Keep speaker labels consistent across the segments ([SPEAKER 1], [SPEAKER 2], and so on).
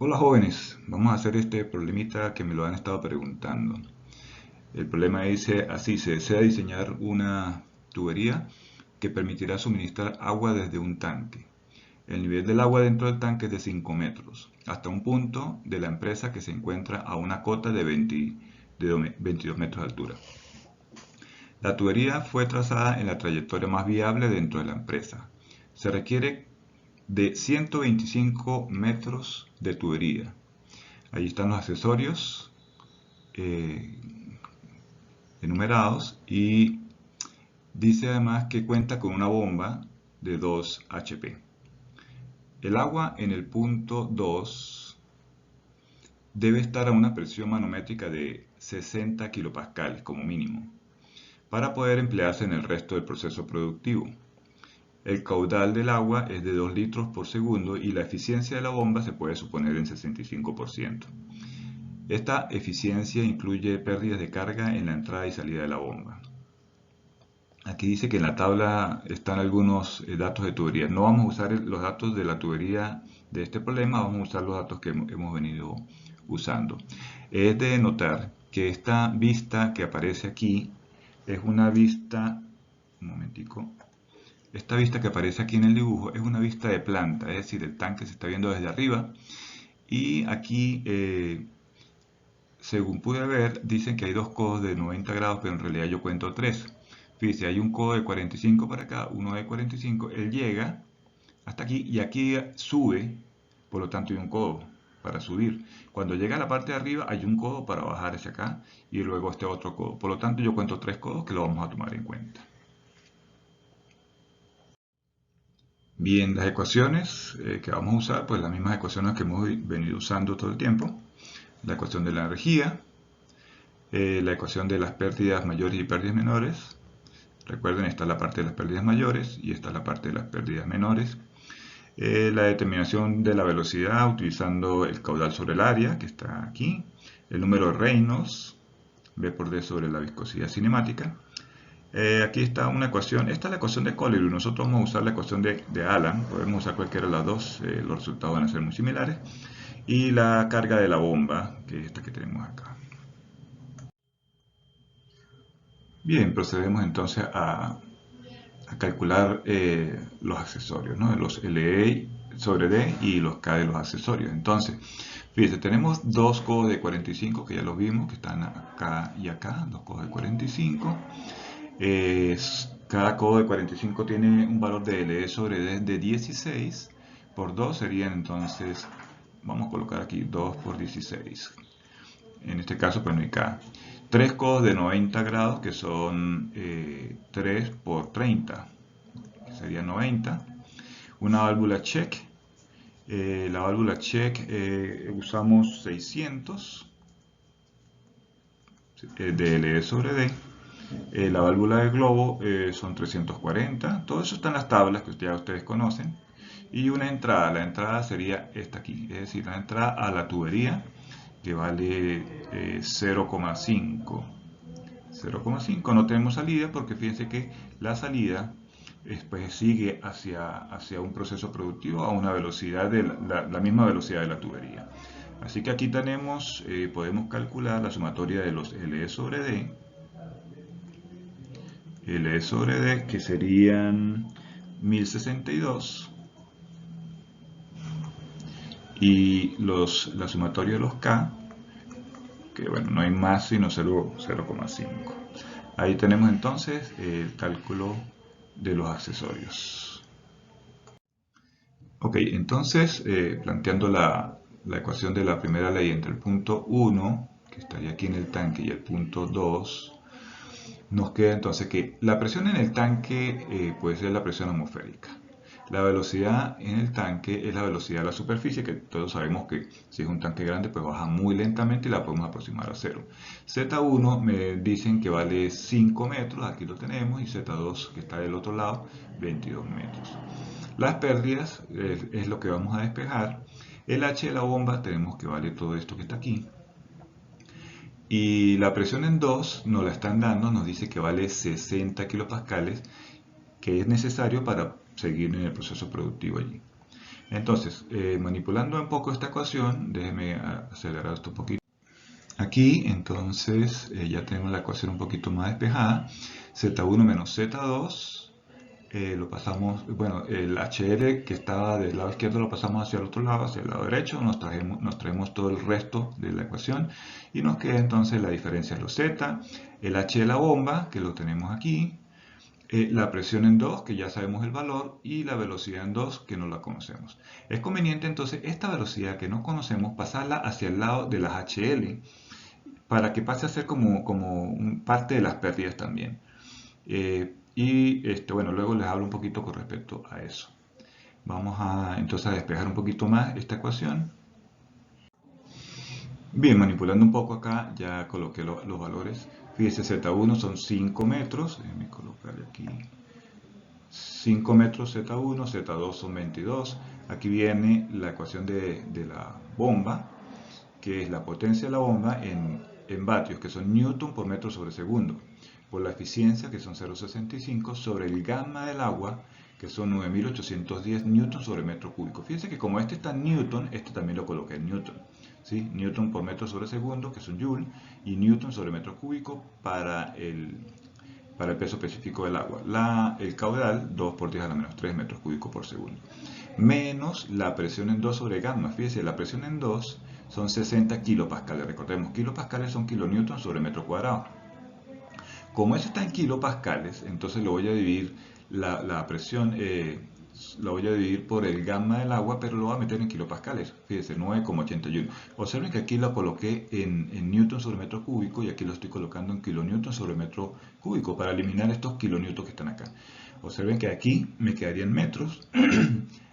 [SPEAKER 1] Hola jóvenes, vamos a hacer este problemita que me lo han estado preguntando. El problema dice así: se desea diseñar una tubería que permitirá suministrar agua desde un tanque. El nivel del agua dentro del tanque es de 5 metros, hasta un punto de la empresa que se encuentra a una cota de 22 metros de altura. La tubería fue trazada en la trayectoria más viable dentro de la empresa. Se requiere de 125 metros de tubería. Ahí están los accesorios eh, enumerados y dice además que cuenta con una bomba de 2 HP. El agua en el punto 2 debe estar a una presión manométrica de 60 kilopascales como mínimo para poder emplearse en el resto del proceso productivo. El caudal del agua es de 2 litros por segundo y la eficiencia de la bomba se puede suponer en 65%. Esta eficiencia incluye pérdidas de carga en la entrada y salida de la bomba. Aquí dice que en la tabla están algunos datos de tubería. No vamos a usar los datos de la tubería de este problema, vamos a usar los datos que hemos venido usando. Es de notar que esta vista que aparece aquí es una vista, un momentico, esta vista que aparece aquí en el dibujo es una vista de planta, es decir, el tanque se está viendo desde arriba y aquí según pude ver, dicen que hay dos codos de 90 grados, pero en realidad yo cuento tres. Fíjense, hay un codo de 45 para acá, uno de 45, él llega hasta aquí y aquí sube, por lo tanto hay un codo para subir. Cuando llega a la parte de arriba hay un codo para bajar hacia acá y luego este otro codo. Por lo tanto yo cuento tres codos que lo vamos a tomar en cuenta. Bien, las ecuaciones que vamos a usar, pues las mismas ecuaciones que hemos venido usando todo el tiempo. La ecuación de la energía, la ecuación de las pérdidas mayores y pérdidas menores. Recuerden, esta es la parte de las pérdidas mayores y esta es la parte de las pérdidas menores. La determinación de la velocidad utilizando el caudal sobre el área, que está aquí. El número de Reynolds, V por D sobre la viscosidad cinemática. Aquí está una ecuación, esta es la ecuación de Collier, nosotros vamos a usar la ecuación de Allan, podemos usar cualquiera de las dos, los resultados van a ser muy similares. Y la carga de la bomba, que es esta que tenemos acá. Bien, procedemos entonces a calcular los accesorios, ¿no? Los LE sobre D y los K de los accesorios. Entonces, fíjense, tenemos dos codos de 45 que ya los vimos, que están acá y acá, dos codos de 45. Cada codo de 45 tiene un valor de LE sobre D de 16. Por 2 serían entonces, vamos a colocar aquí 2 por 16. En este caso, pues no hay K. Tres codos de 90 grados, que son 3 por 30, que sería 90. Una válvula check. La válvula check usamos 600 de LE sobre D. La válvula de globo son 340. Todo eso está en las tablas que ya ustedes conocen. Y una entrada. La entrada sería esta aquí, es decir, la entrada a la tubería, que vale 0,5. 0,5. No tenemos salida porque fíjense que la salida pues, sigue hacia un proceso productivo a una velocidad de la misma velocidad de la tubería. Así que aquí tenemos, podemos calcular la sumatoria de los LE sobre D. LE sobre D, que serían 1062. Y la sumatoria de los K, que bueno, no hay más sino 0,5. Ahí tenemos entonces el cálculo de los accesorios. Ok, entonces planteando la ecuación de la primera ley entre el punto 1, que estaría aquí en el tanque, y el punto 2, nos queda entonces que la presión en el tanque puede ser la presión atmosférica. La velocidad en el tanque es la velocidad de la superficie, que todos sabemos que si es un tanque grande pues baja muy lentamente y la podemos aproximar a cero. Z1 me dicen que vale 5 metros, aquí lo tenemos, y Z2 que está del otro lado, 22 metros. Las pérdidas es lo que vamos a despejar. El H de la bomba tenemos que vale todo esto que está aquí. Y la presión en 2 nos la están dando, nos dice que vale 60 kilopascales, que es necesario para seguir en el proceso productivo allí. Entonces, manipulando un poco esta ecuación, déjeme acelerar esto un poquito. Aquí, entonces, ya tenemos la ecuación un poquito más despejada. Z1 menos Z2, lo pasamos, bueno, el HL que estaba del lado izquierdo lo pasamos hacia el otro lado, hacia el lado derecho, nos traemos todo el resto de la ecuación y nos queda entonces la diferencia de los Z, el H de la bomba, que lo tenemos aquí, la presión en 2, que ya sabemos el valor, y la velocidad en 2, que no la conocemos. Es conveniente entonces esta velocidad que no conocemos pasarla hacia el lado de las HL para que pase a ser como parte de las pérdidas también. Bueno, luego les hablo un poquito con respecto a eso. Vamos entonces a despejar un poquito más esta ecuación. Bien, manipulando un poco acá, ya coloqué los valores. Fíjese, Z1 son 5 metros. Déjenme colocarle aquí 5 metros Z1, Z2 son 22. Aquí viene la ecuación de la bomba, que es la potencia de la bomba en vatios, que son newton por metro sobre segundo, por la eficiencia, que son 0,65, sobre el gamma del agua, que son 9.810 newton sobre metro cúbico. Fíjense que como este está en newton, este también lo coloqué en newton. ¿Sí? Newton por metro sobre segundo, que son joule, y newton sobre metro cúbico para el peso específico del agua. El caudal, 2 por 10 a la menos 3 metros cúbicos por segundo. Menos la presión en 2 sobre gamma. Fíjense, la presión en 2 son 60 kilopascales. Recordemos, kilopascales son kilonewton sobre metro cuadrado. Como eso está en kilopascales, entonces lo voy a dividir la presión, lo voy a dividir por el gamma del agua, pero lo voy a meter en kilopascales. Fíjense, 9,81. Observen que aquí lo coloqué en newton sobre metro cúbico y aquí lo estoy colocando en kilonewton sobre metro cúbico para eliminar estos kilonewtons que están acá. Observen que aquí me quedarían metros,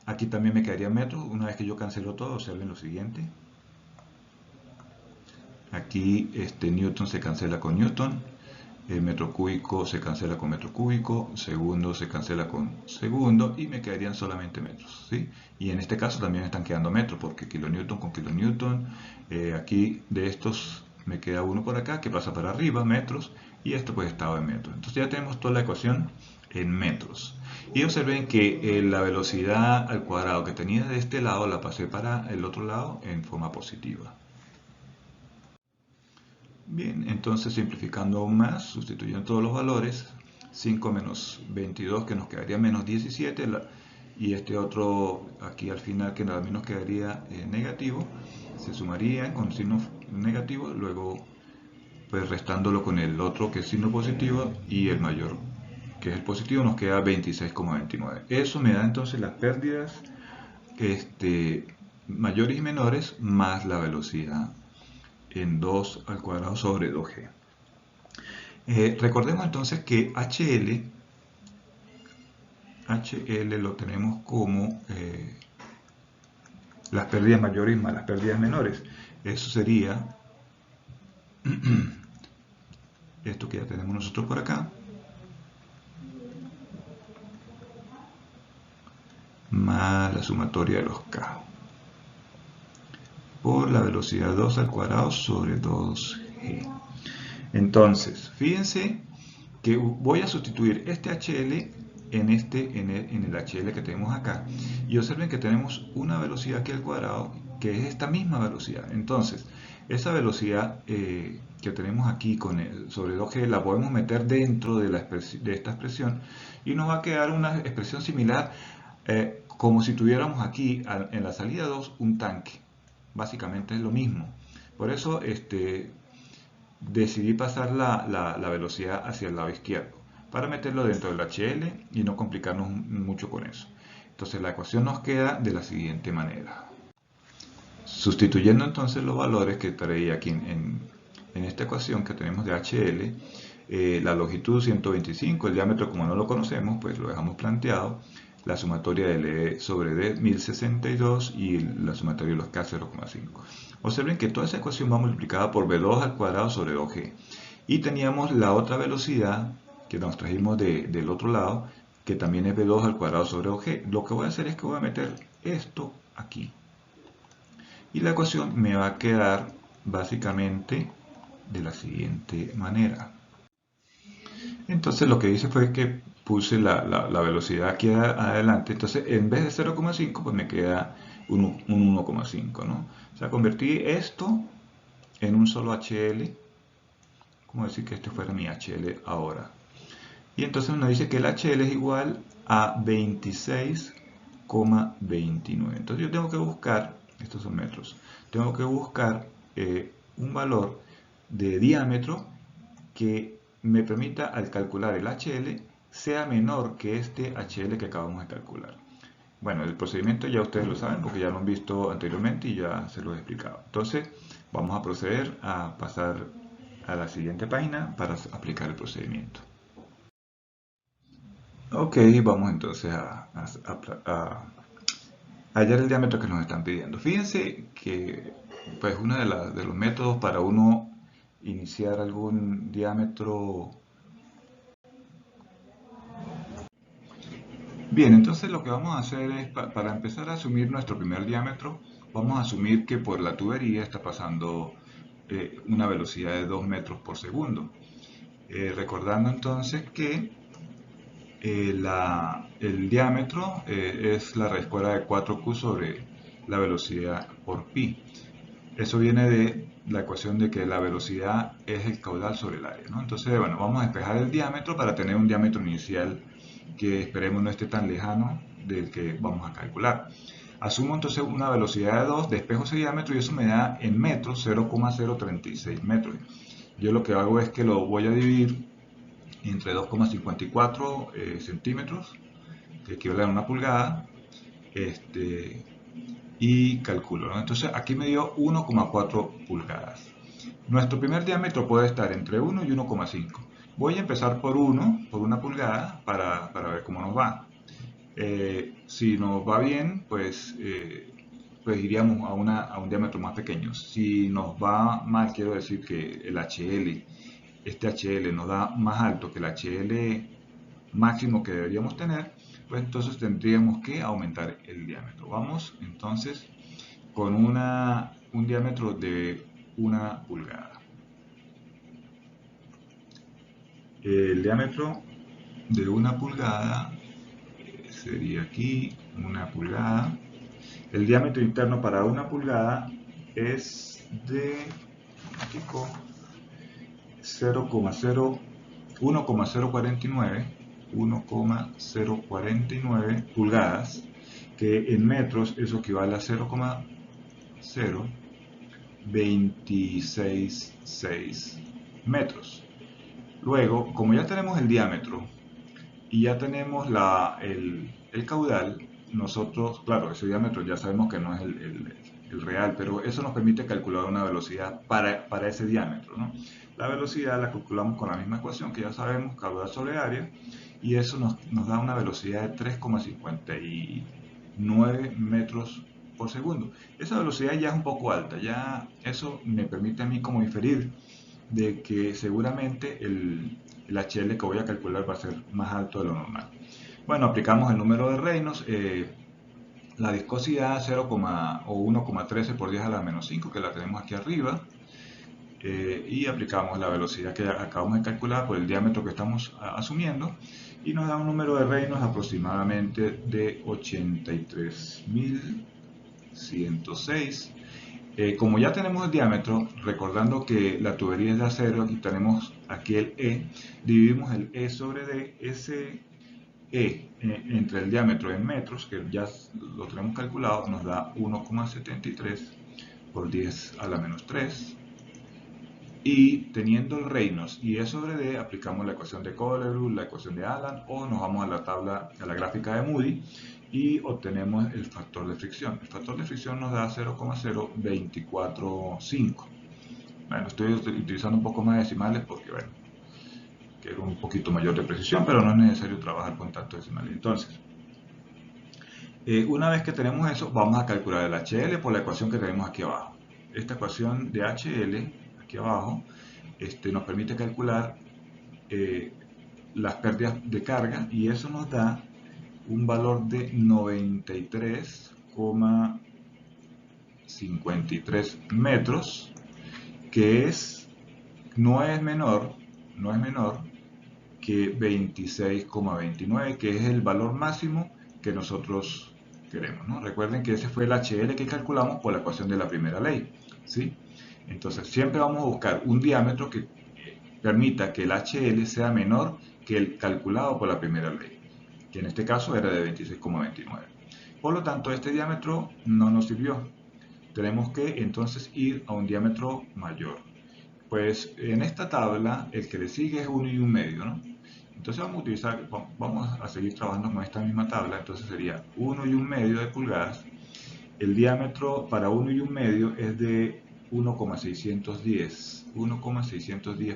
[SPEAKER 1] aquí también me quedarían metros. Una vez que yo cancelo todo, observen lo siguiente. Aquí newton se cancela con newton, el metro cúbico se cancela con metro cúbico, segundo se cancela con segundo y me quedarían solamente metros, ¿sí? Y en este caso también están quedando metros porque kilonewton con kilonewton, aquí de estos me queda uno por acá que pasa para arriba, metros, y esto pues estaba en metros. Entonces ya tenemos toda la ecuación en metros. Y observen que la velocidad al cuadrado que tenía de este lado la pasé para el otro lado en forma positiva. Bien, entonces simplificando aún más, sustituyendo todos los valores, 5 menos 22 que nos quedaría menos 17, y este otro aquí al final que también nos quedaría negativo, se sumarían con signo negativo, luego pues restándolo con el otro que es signo positivo y el mayor que es el positivo nos queda 26,29. Eso me da entonces las pérdidas mayores y menores más la velocidad en 2 al cuadrado sobre 2g. Recordemos entonces que HL lo tenemos como las pérdidas mayores más las pérdidas menores. Eso sería esto que ya tenemos nosotros por acá, más la sumatoria de los K por la velocidad 2 al cuadrado sobre 2g. Entonces, fíjense que voy a sustituir este HL en el HL que tenemos acá. Y observen que tenemos una velocidad aquí al cuadrado, que es esta misma velocidad. Entonces, esa velocidad que tenemos aquí sobre 2g la podemos meter dentro de esta expresión y nos va a quedar una expresión similar como si tuviéramos aquí en la salida 2 un tanque. Básicamente es lo mismo. Por eso decidí pasar la velocidad hacia el lado izquierdo para meterlo dentro del HL y no complicarnos mucho con eso. Entonces la ecuación nos queda de la siguiente manera. Sustituyendo entonces los valores que traía aquí en esta ecuación que tenemos de HL, la longitud 125, el diámetro como no lo conocemos, pues lo dejamos planteado, la sumatoria de E sobre D 1062 y la sumatoria de los K 0,5. Observen que toda esa ecuación va multiplicada por V2 al cuadrado sobre 2G. Y teníamos la otra velocidad que nos trajimos del otro lado, que también es V2 al cuadrado sobre 2G. Lo que voy a hacer es que voy a meter esto aquí. Y la ecuación me va a quedar básicamente de la siguiente manera. Entonces lo que hice fue que puse la velocidad aquí adelante, entonces en vez de 0,5 pues me queda un 1,5, ¿no? O sea, convertí esto en un solo HL, como decir que este fuera mi HL ahora. Y entonces nos dice que el HL es igual a 26,29. Entonces yo tengo que buscar, estos son metros, tengo que buscar un valor de diámetro que me permita al calcular el HL sea menor que este HL que acabamos de calcular. Bueno, el procedimiento ya ustedes lo saben porque ya lo han visto anteriormente y ya se lo he explicado. Entonces vamos a proceder a pasar a la siguiente página para aplicar el procedimiento. Ok, vamos entonces a hallar el diámetro que nos están pidiendo. Fíjense que pues uno de los métodos para uno iniciar algún diámetro. Bien, entonces lo que vamos a hacer es, para empezar a asumir nuestro primer diámetro, vamos a asumir que por la tubería está pasando una velocidad de 2 metros por segundo. Recordando entonces que el diámetro es la raíz cuadrada de 4Q sobre la velocidad por pi. Eso viene de la ecuación de que la velocidad es el caudal sobre el área, ¿no? Entonces, bueno, vamos a despejar el diámetro para tener un diámetro inicial que esperemos no esté tan lejano del que vamos a calcular. Asumo entonces una velocidad de 2, despejo ese diámetro y eso me da en metros 0,036 metros. Yo lo que hago es que lo voy a dividir entre 2,54 centímetros, que equivale a una pulgada, y calculo, ¿no? Entonces aquí me dio 1,4 pulgadas. Nuestro primer diámetro puede estar entre 1 y 1,5. Voy a empezar por 1, por una pulgada, para ver cómo nos va. Si nos va bien, pues iríamos a un diámetro más pequeño. Si nos va mal, quiero decir que el HL, este HL nos da más alto que el HL máximo que deberíamos tener, pues entonces tendríamos que aumentar el diámetro. Vamos entonces con un diámetro de 1 pulgada. El diámetro de 1 pulgada sería aquí 1 pulgada. El diámetro interno para 1 pulgada es de 1,049 pulgadas, que en metros eso equivale a 0,0266 metros. Luego, como ya tenemos el diámetro y ya tenemos el caudal, nosotros, claro, ese diámetro ya sabemos que no es el real, pero eso nos permite calcular una velocidad para ese diámetro, ¿no? La velocidad la calculamos con la misma ecuación que ya sabemos, caudal sobre área, y eso nos da una velocidad de 3,59 metros por segundo. Esa velocidad ya es un poco alta, ya eso me permite a mí como inferir de que seguramente el HL que voy a calcular va a ser más alto de lo normal. Bueno, aplicamos el número de Reynolds, la viscosidad 0, o 1,13 por 10 a la menos 5, que la tenemos aquí arriba, y aplicamos la velocidad que acabamos de calcular por el diámetro que estamos asumiendo, y nos da un número de Reynolds aproximadamente de 83.106. Como ya tenemos el diámetro, recordando que la tubería es de acero, aquí tenemos aquí el E, dividimos el E sobre D, ese E entre el diámetro en metros, que ya lo tenemos calculado, nos da 1,73 por 10 a la menos 3. Y teniendo el Reynolds y E sobre D, aplicamos la ecuación de Colebrook, la ecuación de Allan, o nos vamos a la tabla, a la gráfica de Moody, y obtenemos el factor de fricción. El factor de fricción nos da 0,0245. Bueno, estoy utilizando un poco más de decimales porque, bueno, quiero un poquito mayor de precisión, pero no es necesario trabajar con tantos decimales. Entonces, una vez que tenemos eso, vamos a calcular el HL por la ecuación que tenemos aquí abajo. Esta ecuación de HL, aquí abajo, nos permite calcular las pérdidas de carga y eso nos da un valor de 93,53 metros, que no es menor que 26,29, que es el valor máximo que nosotros queremos, ¿no? Recuerden que ese fue el HL que calculamos por la ecuación de la primera ley, ¿sí? Entonces siempre vamos a buscar un diámetro que permita que el HL sea menor que el calculado por la primera ley, que en este caso era de 26,29. Por lo tanto, este diámetro no nos sirvió. Tenemos que entonces ir a un diámetro mayor. Pues en esta tabla el que le sigue es 1 y 1 medio, ¿no? Entonces vamos a seguir trabajando con esta misma tabla. Entonces sería 1 y 1 medio de pulgadas. El diámetro para 1 y 1 medio es de 1,610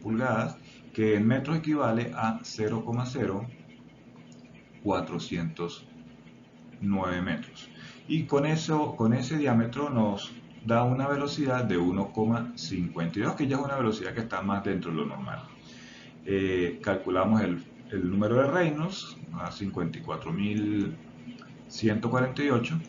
[SPEAKER 1] pulgadas, que en metros equivale a 0,0409 metros. Y con ese diámetro nos da una velocidad de 1,52, que ya es una velocidad que está más dentro de lo normal. Calculamos el número de Reynolds a 54.148.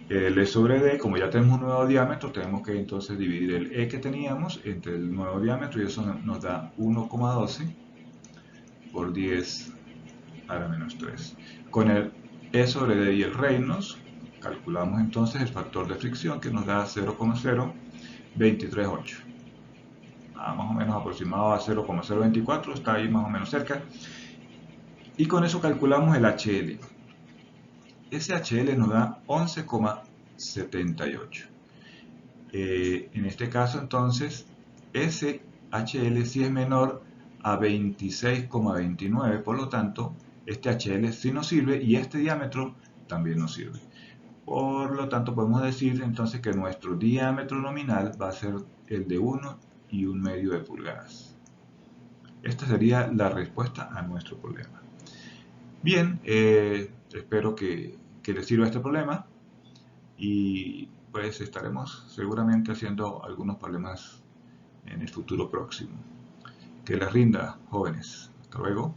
[SPEAKER 1] El E sobre D, como ya tenemos un nuevo diámetro, tenemos que entonces dividir el E que teníamos entre el nuevo diámetro, y eso nos da 1,12 por 10 a la menos 3. Con el E sobre D y el Reynolds, calculamos entonces el factor de fricción, que nos da 0,0238. Más o menos aproximado a 0,024, está ahí más o menos cerca. Y con eso calculamos el HL. Ese HL nos da 11,78. En este caso entonces, ese HL sí es menor a 26,29, por lo tanto, este HL sí nos sirve y este diámetro también nos sirve. Por lo tanto, podemos decir entonces que nuestro diámetro nominal va a ser el de 1 y 1 medio de pulgadas. Esta sería la respuesta a nuestro problema. Bien, espero que les sirva este problema y pues estaremos seguramente haciendo algunos problemas en el futuro próximo. Que les rinda, jóvenes. Hasta luego.